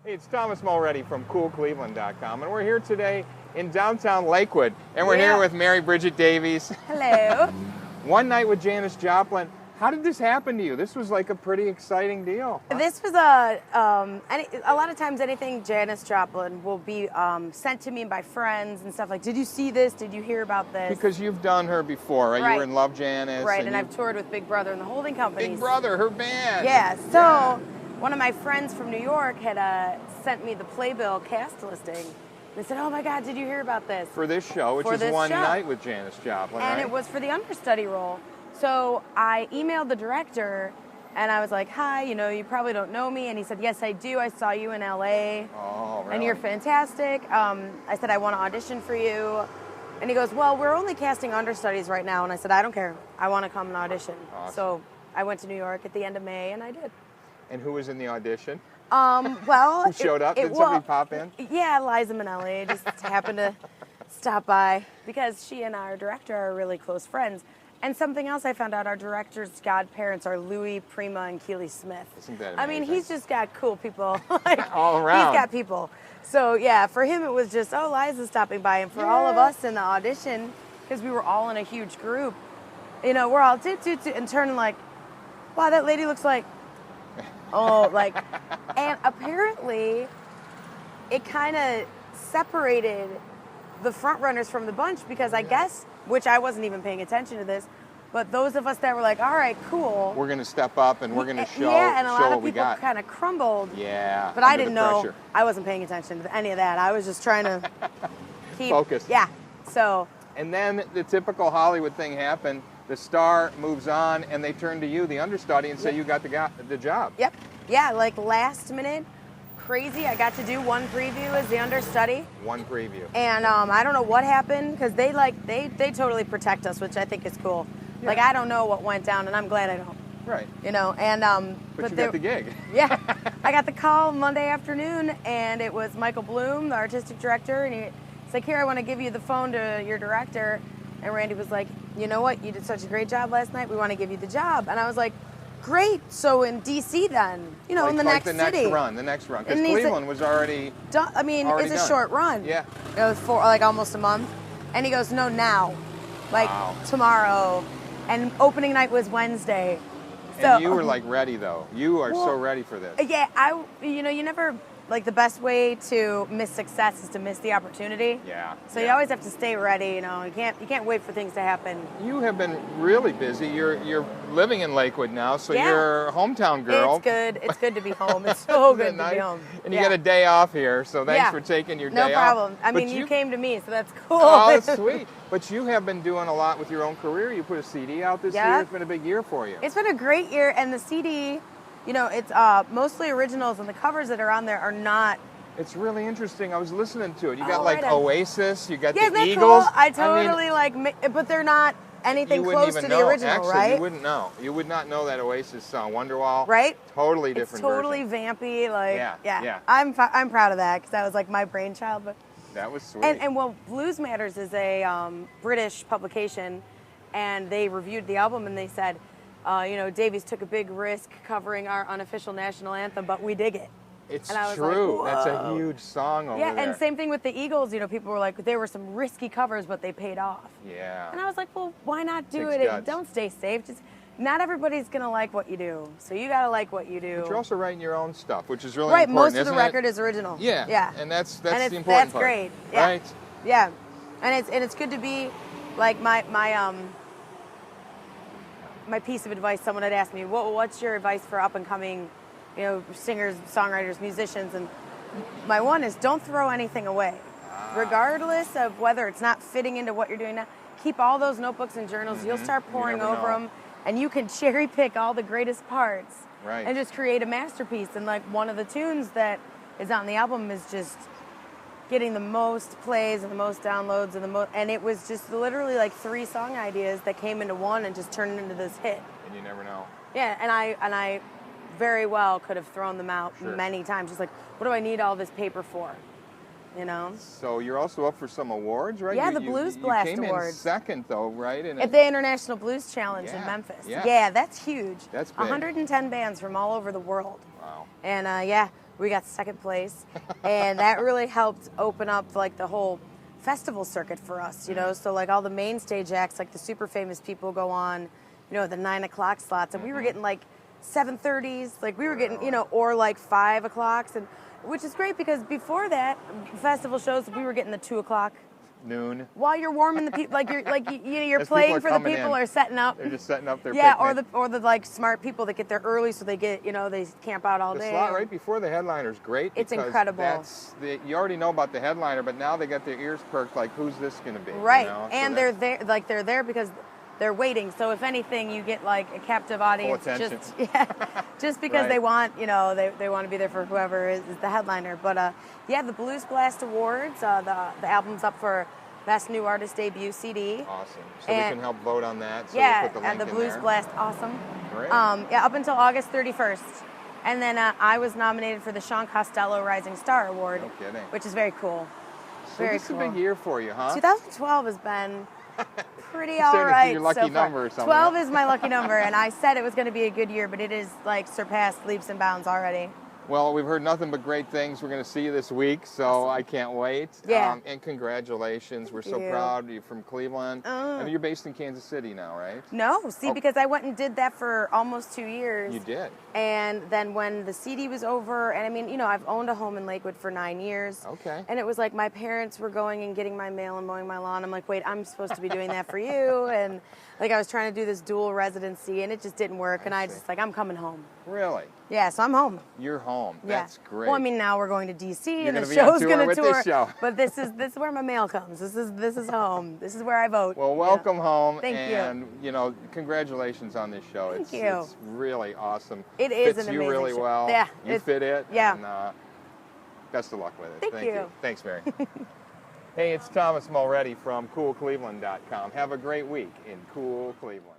Hey, it's Thomas Mulready from CoolCleveland.com, and we're here today in downtown Lakewood, and we're here with Mary Bridget Davies. Hello. One Night with Janis Joplin. How did this happen to you? This was like a pretty exciting deal. This was a lot of times anything Janis Joplin will be sent to me by friends and stuff like, did you see this? Did you hear about this? Because you've done her before, right? You were in Love Janis. Right, and I've toured with Big Brother and the holding companies. Big Brother, her band. Yeah, so one of my friends from New York had sent me the Playbill cast listing. They said, oh my God, did you hear about this? For this show, which is One Night with Janis Joplin, and right? it was for the understudy role. So I emailed the director, and I was like, hi, you probably don't know me. And he said, yes, I do. I saw you in L.A. Oh, really? And you're fantastic. I said, I want to audition for you. And he goes, well, we're only casting understudies right now. And I said, I don't care. I want to come and audition. Awesome. So I went to New York at the end of May, and I did. And who was in the audition? Well, who showed up? Did somebody pop in? Yeah, Liza Minnelli just happened to stop by because she and our director are really close friends. And something else I found out, our director's godparents are Louis, Prima, and Keely Smith. Isn't that amazing? I mean, he's just got cool people. All around. He's got people. So, yeah, for him it was just, oh, Liza's stopping by. And for all of us in the audition, because we were all in a huge group, we're all toot, and turning like, wow, that lady looks like, and apparently it kind of separated the front runners from the bunch because I guess, which I wasn't even paying attention to this, but those of us that were like, all right, cool. We're going to step up and we're going to show and a lot of what we people got. kind of crumbled. Yeah. But I didn't know. I wasn't paying attention to any of that. I was just trying to keep focused. Yeah. So. And then the typical Hollywood thing happened. The star moves on, and they turn to you, the understudy, and say you got the job. Yep. Yeah, like last minute, crazy. I got to do one preview as the understudy. One preview. And I don't know what happened because they totally protect us, which I think is cool. Yeah. Like I don't know what went down, and I'm glad I don't. Right. But you got the gig. Yeah, I got the call Monday afternoon, and it was Michael Bloom, the artistic director, and he's like, "Here, I want to give you the phone to your director." And Randy was like, "You know what? You did such a great job last night. We want to give you the job." And I was like, great. So in D.C. then, in the next city. The next run. Because Cleveland was already done. I mean, it's a short run. Yeah. It was for almost a month. And he goes, no, now. Tomorrow. And opening night was Wednesday. So, and you were ready though. You are so ready for this. Yeah, you never, the best way to miss success is to miss the opportunity. Yeah. So you always have to stay ready, You can't wait for things to happen. You have been really busy. You're living in Lakewood now, so you're a hometown girl. It's good. It's good to be home. It's so good to be home. And you got a day off here, so thanks for taking your day off. No problem. I mean, you came to me, so that's cool. Oh, that's sweet. But you have been doing a lot with your own career. You put a CD out this year. It's been a big year for you. It's been a great year, and the CD, it's mostly originals, and the covers that are on there are not. It's really interesting. I was listening to it. You got Oasis. You got the Eagles. Cool? I totally but they're not anything close to the original, actually, right? You wouldn't know. You would not know that Oasis song, Wonderwall. Right? Totally different. It's totally version. vampy. Yeah. I'm proud of that because that was my brainchild. But that was sweet. And Blues Matters is a British publication, and they reviewed the album and they said, Davies took a big risk covering our unofficial national anthem, but we dig it. It's and I was true. Like, that's a huge song over there. Yeah, and same thing with the Eagles. People were like, there were some risky covers, but they paid off. Yeah. And I was like, well, why not do it? Don't stay safe. Just not everybody's gonna like what you do, so you gotta like what you do. But you're also writing your own stuff, which is really important. important. Most of the record is original. Yeah. Yeah. And that's the important that's part. Great. Yeah. Right. Yeah. And it's good to be like my piece of advice. Someone had asked me, what's your advice for up and coming, singers, songwriters, musicians? And my one is don't throw anything away, regardless of whether it's not fitting into what you're doing now. Keep all those notebooks and journals. You'll start poring over them, and you can cherry pick all the greatest parts, and just create a masterpiece. And one of the tunes that is on the album is just getting the most plays and the most downloads and it was just literally 3 song ideas that came into one and just turned into this hit. And you never know. Yeah, and I very well could have thrown them out many times. Just what do I need all this paper for? So you're also up for some awards, right? Yeah, the Blues Blast Awards. You came in second, though, right? At the International Blues Challenge in Memphis. Yeah, that's huge. That's big. 110 bands from all over the world. Wow. And We got second place, and that really helped open up like the whole festival circuit for us, you know. So like all the main stage acts, like the super famous people go on, you know, the 9 o'clock slots, and we were getting like 7:30s, like we were getting, you know, or like 5 o'clocks, and which is great because before that festival shows we were getting the 2 o'clock. Noon. While you're warming the people, like you're As playing people are for the coming people in. are setting up. They're just setting up their Yeah, picnic. or the like smart people that get there early, so they get, you know, they camp out all The day. slot right before the headliner is great. It's because incredible. You already know about the headliner, but now they got their ears perked. Like, who's this going to be? Right, You know? So and they're there because they're waiting. So if anything, you get like a captive audience. Full attention. Just because Right. they want, you know, they want to be there for whoever is the headliner. But yeah, the Blues Blast Awards, the album's up for Best New Artist Debut CD. Awesome. So we And- can help vote on that. So Yeah, we'll put the and link the in Blues there. Blast, awesome. Great. Yeah, up until August 31st. And then I was nominated for the Sean Costello Rising Star Award, No kidding. which is very cool. So Very this is cool. a big year for you, huh? 2012 has been pretty You said all it's right your lucky so far. number or something, 12 huh? is my lucky number, and I said it was going to be a good year, but it is like surpassed leaps and bounds already. Well, we've heard nothing but great things. We're going to see you this week, so I can't wait. Yeah. And congratulations. We're so you. proud. You're from Cleveland. I mean, you're based in Kansas City now, right? No, see, Oh. because I went and did that for almost 2 years. You did. And then when the CD was over, and I mean, you know, I've owned a home in Lakewood for 9 years. Okay. And it was like my parents were going and getting my mail and mowing my lawn. I'm like, wait, I'm supposed to be doing that for you. And like I was trying to do this dual residency, and it just didn't work. And I see. just like, I'm coming home. Really? Yeah, so I'm home. You're home. Yeah. That's great. Well, I mean, now we're going to DC, You're and the gonna be on show's tour going to with tour. this show. But this is where my mail comes. This is home. This is where I vote. Well, Yeah. welcome home. Thank you. And, you know, congratulations on this show. Thank it's, you. It's really awesome. It is Fits an you amazing really show. well. Yeah, You it's- fit it. yeah. And, best of luck with it. Thank you. Thanks, Mary. Hey, it's Thomas Mulready from CoolCleveland.com. Have a great week in Cool Cleveland.